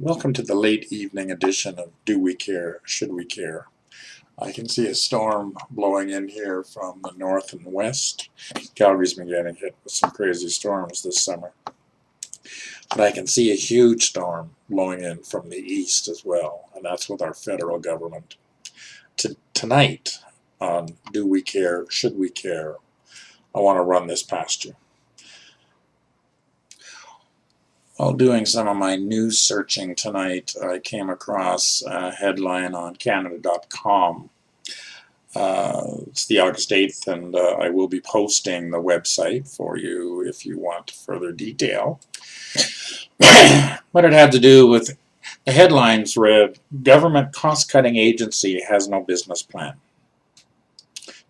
Welcome to the late evening edition of Do We Care, Should We Care? I can see a storm blowing in here from the north and west. Calgary's been getting hit with some crazy storms this summer. But I can see a huge storm blowing in from the east as well, and that's with our federal government. Tonight on Do We Care, Should We Care? I want to run this past you. While doing some of my news searching tonight, I came across a headline on Canada.com. It's the August 8th, and I will be posting the website for you if you want further detail. What it had to do with the headlines read, Government Cost-Cutting Agency has no business plan.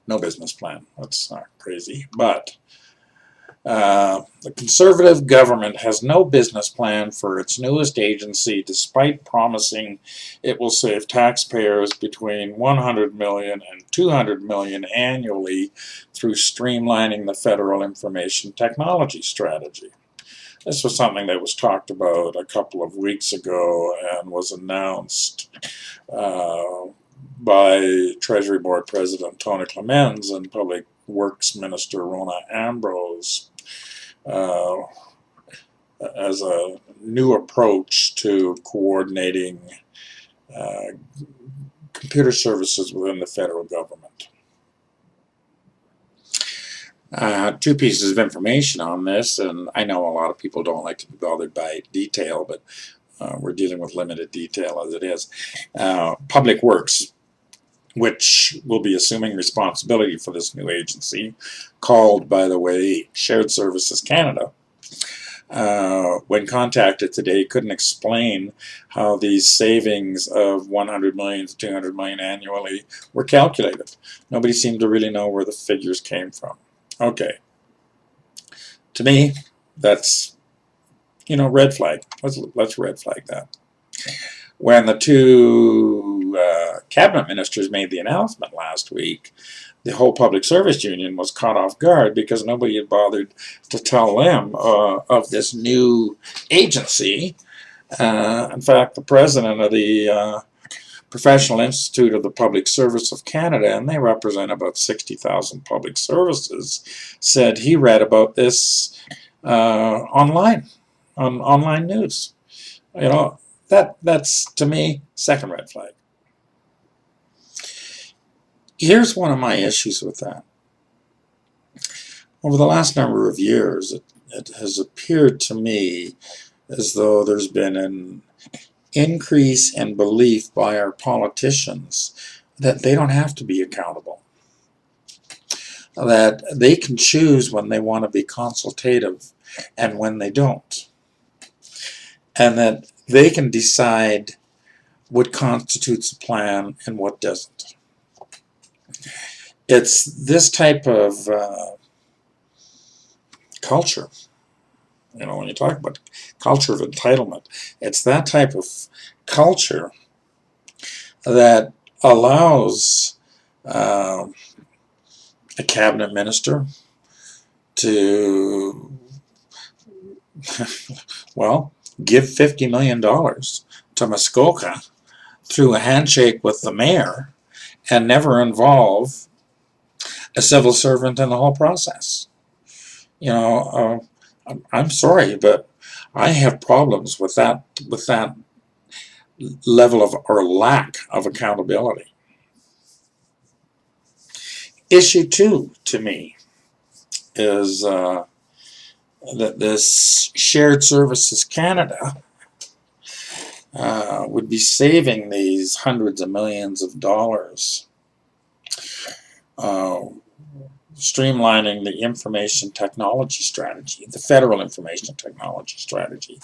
No business plan. That's not crazy, but the Conservative government has no business plan for its newest agency, despite promising it will save taxpayers between $100 million and $200 million annually through streamlining the federal information technology strategy. This was something that was talked about a couple of weeks ago and was announced by Treasury Board President Tony Clemens and Public Works Minister Rona Ambrose as a new approach to coordinating computer services within the federal government. Two pieces of information on this, and I know a lot of people don't like to be bothered by detail, but we're dealing with limited detail as it is. Public Works, which will be assuming responsibility for this new agency, called, by the way, Shared Services Canada, when contacted today, couldn't explain how these savings of $100 million to $200 million annually were calculated. Nobody seemed to really know where the figures came from. Okay. To me, that's, red flag. Let's red flag that. When the two cabinet ministers made the announcement last week, the whole public service union was caught off guard because nobody had bothered to tell them of this new agency. In fact, the president of the Professional Institute of the Public Service of Canada, and they represent about 60,000 public services, said he read about this online, on online news. That's, to me, second red flag. Here's one of my issues with that. Over the last number of years, it has appeared to me as though there's been an increase in belief by our politicians that they don't have to be accountable, that they can choose when they want to be consultative and when they don't, and that they can decide what constitutes a plan and what doesn't. It's this type of culture, when you talk about culture of entitlement, it's that type of culture that allows a cabinet minister to, give $50 million to Muskoka through a handshake with the mayor and never involve a civil servant in the whole process. I'm sorry, but I have problems with that level of, or lack of, accountability. Issue two, to me, is that this Shared Services Canada would be saving these hundreds of millions of dollars, streamlining the information technology strategy, the federal information technology strategy.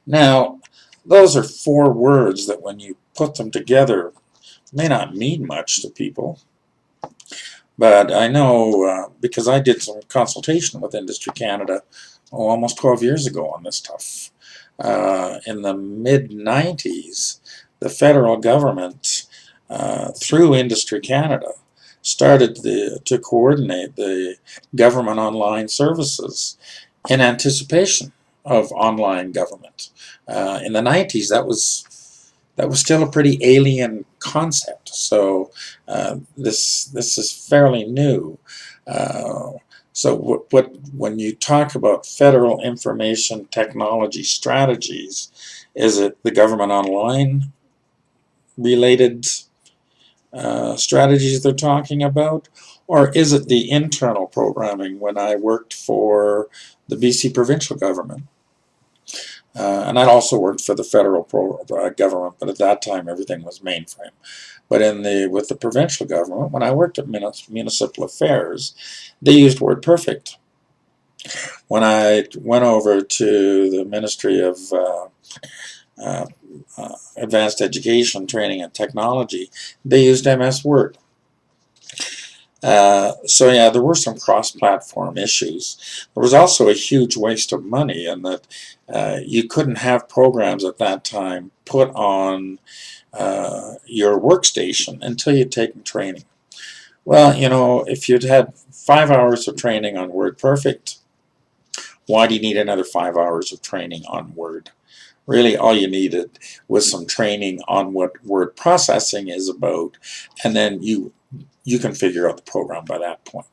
Now, those are four words that when you put them together may not mean much to people. But I know, because I did some consultation with Industry Canada almost 12 years ago on this stuff. In the mid-90s, the federal government, through Industry Canada, started to coordinate the government online services in anticipation of online government. In the 90s, that was still a pretty alien concept. So this is fairly new. So when you talk about federal information technology strategies, is it the government online related strategies they're talking about, or is it the internal programming? When I worked for the BC provincial government, and I also worked for the federal government, but at that time everything was mainframe. But with the provincial government, when I worked at municipal affairs, they used WordPerfect. When I went over to the Ministry of uh, Advanced Education, Training and Technology, they used MS Word. So yeah, there were some cross-platform issues. There was also a huge waste of money in that you couldn't have programs at that time put on your workstation until you'd taken training. Well, you know, if you'd had 5 hours of training on WordPerfect, why do you need another 5 hours of training on Word? Really, all you needed was some training on what word processing is about, and then you can figure out the program by that point.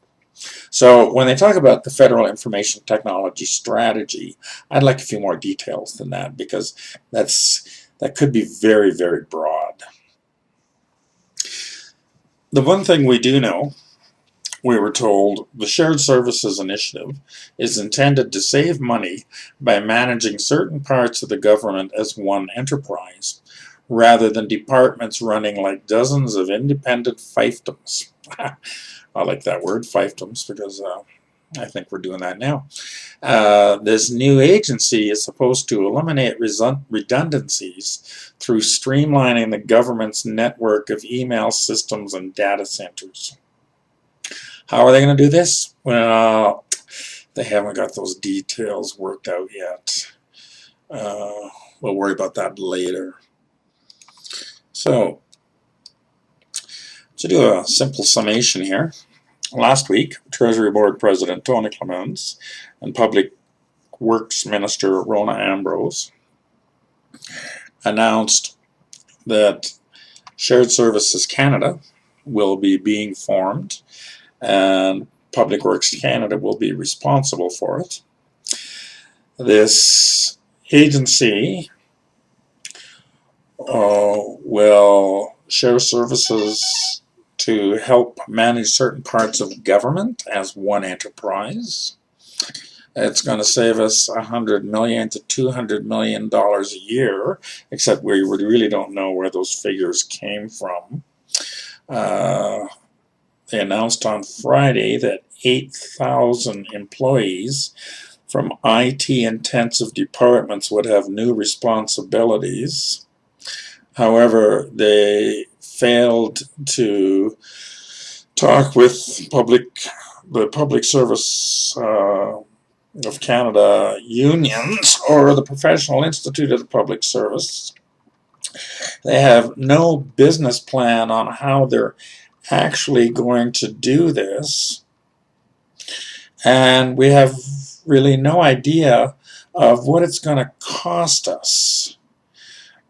So when they talk about the Federal Information Technology Strategy, I'd like a few more details than that, because that could be very, very broad. The one thing we do know, we were told, the Shared Services Initiative is intended to save money by managing certain parts of the government as one enterprise, rather than departments running like dozens of independent fiefdoms. I like that word, fiefdoms, because I think we're doing that now. This new agency is supposed to eliminate redundancies through streamlining the government's network of email systems and data centers. How are they going to do this? Well, they haven't got those details worked out yet. We'll worry about that later. So, to do a simple summation here, last week, Treasury Board President Tony Clements and Public Works Minister Rona Ambrose announced that Shared Services Canada will be being formed, and Public Works Canada will be responsible for it. This agency will share services to help manage certain parts of government as one enterprise. It's going to save us $100 million to $200 million a year, except we really don't know where those figures came from. They announced on Friday that 8,000 employees from IT-intensive departments would have new responsibilities. However, they failed to talk with the Public Service of Canada unions or the Professional Institute of the Public Service. They have no business plan on how they're actually going to do this, and we have really no idea of what it's going to cost us,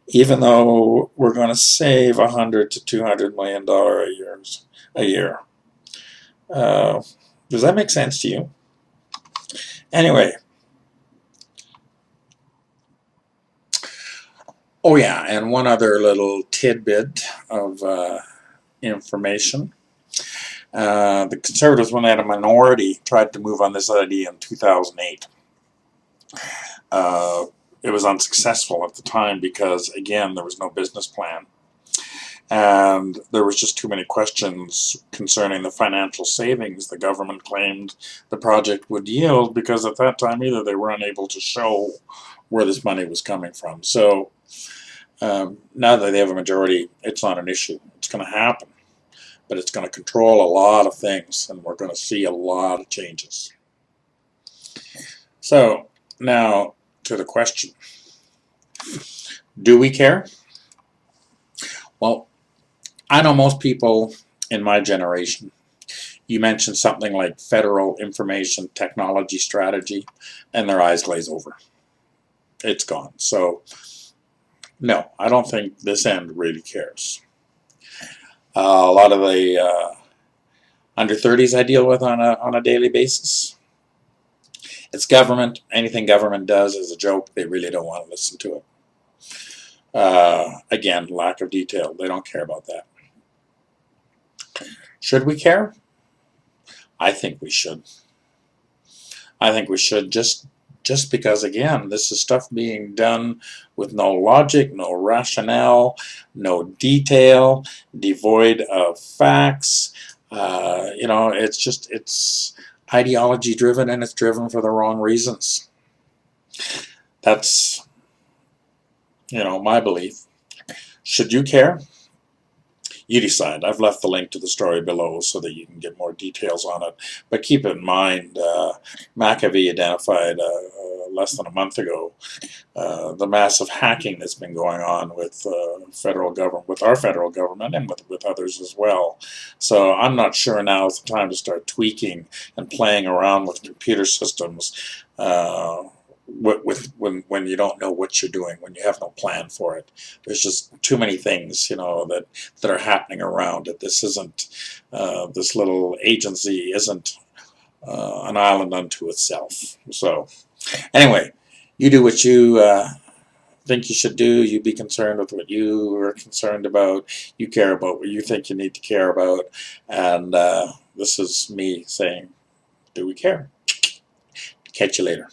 even though we're going to save $100 to $200 million a year. Does that make sense to you? Anyway. Oh yeah, and one other little tidbit of information. The Conservatives, when they had a minority, tried to move on this idea in 2008. It was unsuccessful at the time because, again, there was no business plan. And there was just too many questions concerning the financial savings the government claimed the project would yield, because at that time either they were unable to show where this money was coming from. So now that they have a majority, it's not an issue. It's going to happen. But it's going to control a lot of things, and we're going to see a lot of changes. So, now to the question. Do we care? Well, I know most people in my generation, you mention something like Federal Information Technology Strategy, and their eyes glaze over. it's gone. So no, I don't think this end really cares. A lot of the under 30s I deal with on a daily basis. It's government. Anything government does is a joke. They really don't want to listen to it. Again, lack of detail. They don't care about that. Should we care? I think we should. I think we should just because, again, this is stuff being done with no logic, no rationale, no detail, devoid of facts. It's ideology driven, and it's driven for the wrong reasons. That's, my belief. Should you care? You decide. I've left the link to the story below so that you can get more details on it. But keep in mind, McAfee identified less than a month ago the massive hacking that's been going on with federal government, with our federal government, and with others as well. So I'm not sure now is the time to start tweaking and playing around with computer systems. When you don't know what you're doing, when you have no plan for it. There's just too many things, that are happening around it. This isn't, this little agency isn't an island unto itself. So anyway, you do what you think you should do. You be concerned with what you are concerned about. You care about what you think you need to care about. And this is me saying, do we care? Catch you later.